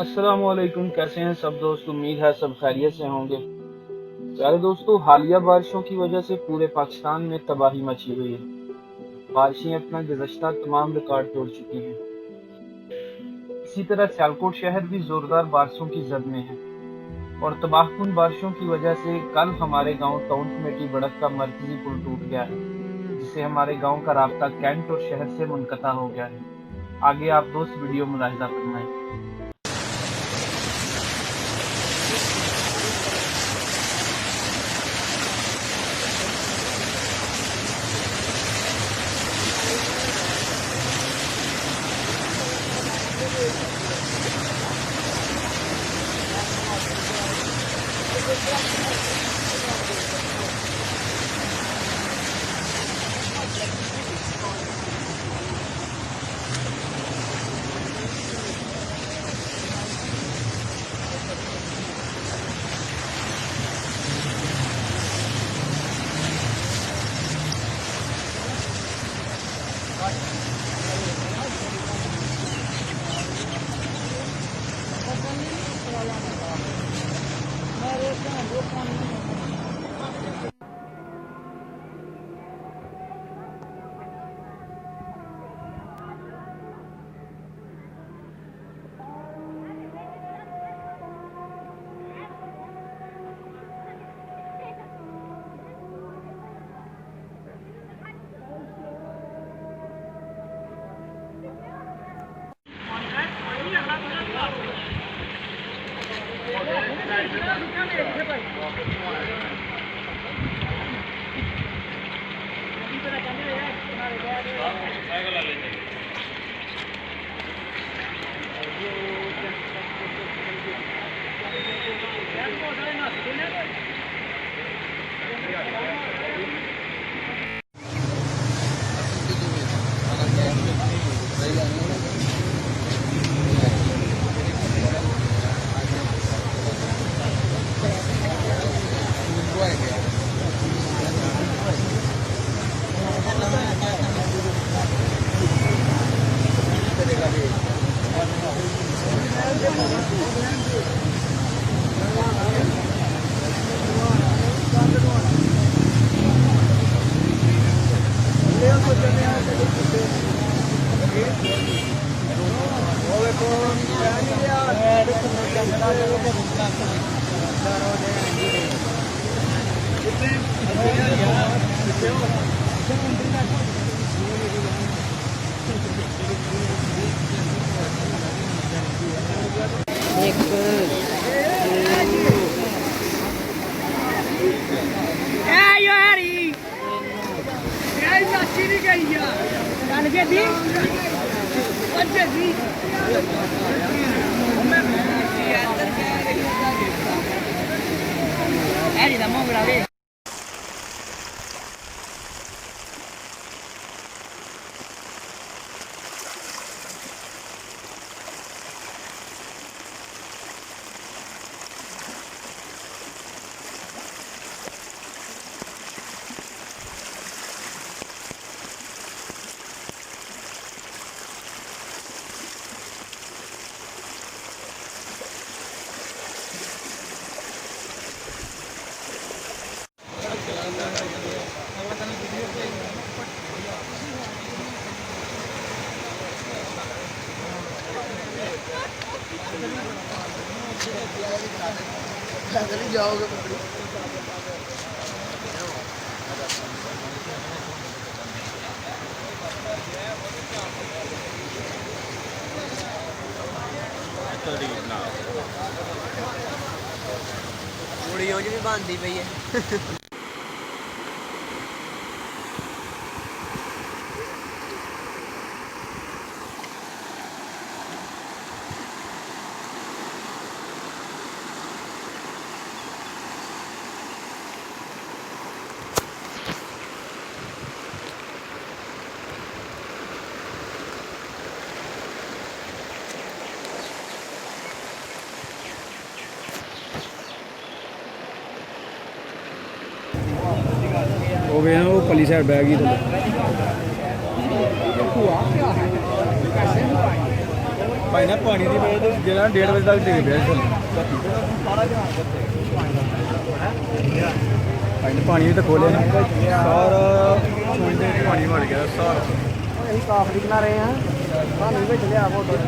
अस्सलामुअलैकुम। कैसे हैं सब दोस्त? उम्मीद है सब खैरियत से होंगे। प्यारे दोस्तों, हालिया बारिशों की वजह से पूरे पाकिस्तान में तबाही मची हुई है। बारिशें अपना गुज़श्ता तमाम रिकॉर्ड तोड़ चुकी हैं। इसी तरह सियालकोट शहर भी जोरदार बारिशों की जद में है और तबाहकुन बारिशों की वजह से कल हमारे गांव टाउन कमेटी बढ़त का मरकजी पुल टूट गया है, जिससे हमारे गांव का राब्ता कैंट और शहर से मुनक़ता हो गया है। आगे आप दोस्त वीडियो मुलाहिज़ा फरमाएं। जाओगे मुड़ी ਉਂਝ ਵੀ ਬਣਦੀ ਪਈ ਹੈ। हो गए हैं वो पली साइड बैग ही तो ਭਾਈ ਨਾ ਪਾਣੀ ਦੀ ਵਜ੍ਹਾ ਤੋਂ ਜਿਹੜਾ 1:30 ਵਜੇ ਤੱਕ ਡਿੱਗ ਪਿਆ ਸੀ ਭਾਈ ਨੇ ਪਾਣੀ ਵੀ ਤਾਂ ਖੋਲਿਆ ਨਹੀਂ ਸਾਰਾ ਛੋਟੇ ਪਾਣੀ ਵੜ ਗਿਆ ਸਾਰਾ ਅਸੀਂ ਕਾਫੀ ਬਣਾ ਰਹੇ ਹਾਂ ਸਾਨੂੰ ਵਿੱਚ ਲਿਆ ਫੋਟੋ